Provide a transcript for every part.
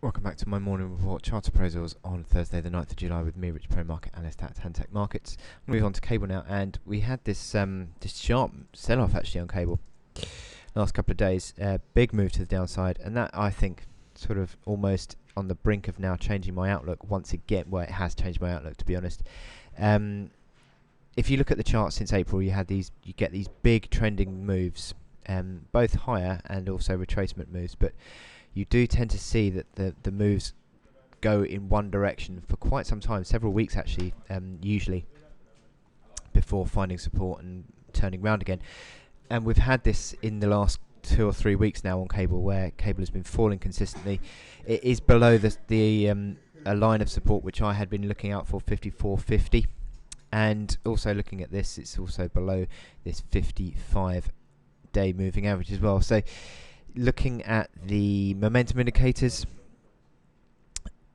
Welcome back to my morning report chart appraisals on Thursday the 9th of July with me, Rich Pro Market Analyst at Tech Markets. I'm going to move on to cable now, and we had this this sharp sell-off actually on cable last couple of days. Big move to the downside, and that I think sort of almost on the brink of now changing my outlook once again. Well, it has changed my outlook, to be honest. If you look at the chart since April, you get these big trending moves, both higher and also retracement moves, but you do tend to see that the moves go in one direction for quite some time, several weeks actually, usually, before finding support and turning round again. And we've had this in the last 2 or 3 weeks now on cable, where cable has been falling consistently. It is below a line of support which I had been looking out for, 54.50, and also looking at this, it's also below this 55-day moving average as well. So looking at the momentum indicators,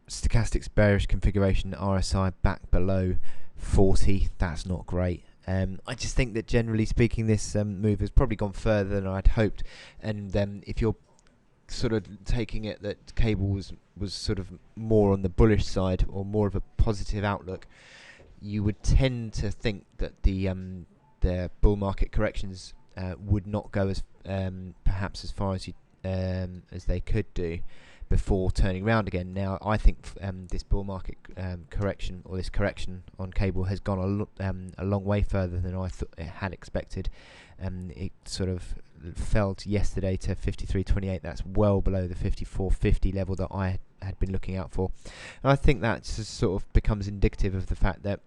Stochastics bearish configuration, RSI back below 40. That's not great. I just think that generally speaking, this move has probably gone further than I'd hoped. And if you're sort of taking it that cable was sort of more on the bullish side or more of a positive outlook, you would tend to think that the bull market corrections would not go as perhaps as far as they could do before turning round again. Now, I think this bull market correction, or this correction on cable, has gone a long way further than I had expected. It sort of fell yesterday to 53.28. That's well below the 54.50 level that I had been looking out for. And I think that just sort of becomes indicative of the fact that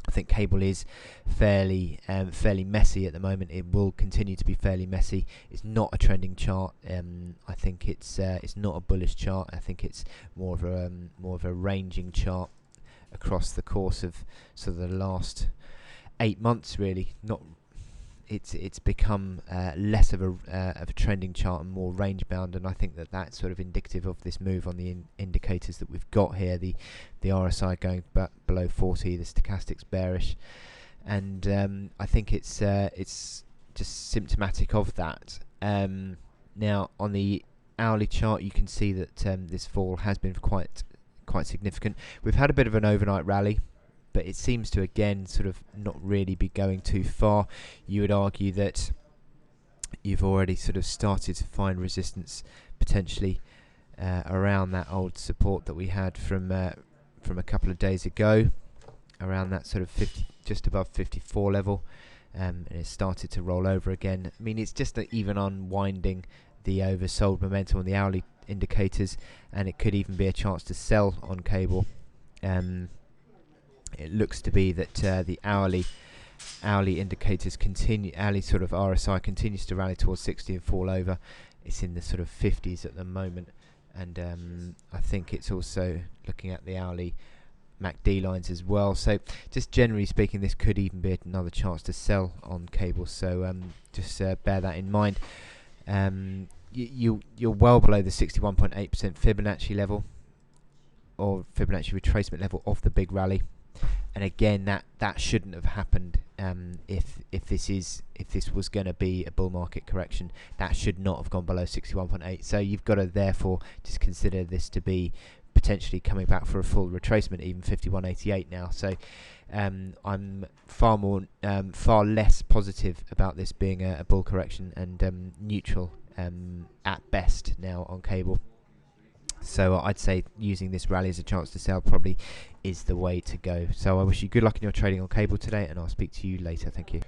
I think cable is fairly messy at the moment. It will continue to be fairly messy. It's not a trending chart. I think it's not a bullish chart. I think it's more of a ranging chart across the course of sort of the last 8 months. Really, it's become less of a trending chart and more range bound, and I think that that's sort of indicative of this move on the indicators that we've got here. The RSI going back below 40, the Stochastics bearish, and I think it's just symptomatic of that. Now on the hourly chart, you can see that this fall has been quite significant. We've had a bit of an overnight rally, but it seems to again sort of not really be going too far. You would argue that you've already sort of started to find resistance potentially around that old support that we had from a couple of days ago, around that sort of just above 54 level, and it started to roll over again. I mean, it's just even unwinding the oversold momentum on the hourly indicators, and it could even be a chance to sell on cable. It looks to be that the hourly indicators hourly sort of RSI continues to rally towards 60 and fall over. It's in the sort of 50s at the moment, and I think it's also looking at the hourly MACD lines as well. So just generally speaking, this could even be another chance to sell on cable. So just bear that in mind. You're well below the 61.8% Fibonacci level, or Fibonacci retracement level of the big rally. And again, that shouldn't have happened. If this was going to be a bull market correction, that should not have gone below 61.8. So you've got to therefore just consider this to be potentially coming back for a full retracement, even 51.88 now. So I'm far less positive about this being a bull correction, and neutral at best now on cable. So I'd say using this rally as a chance to sell probably is the way to go. So I wish you good luck in your trading on cable today, and I'll speak to you later. Thank you.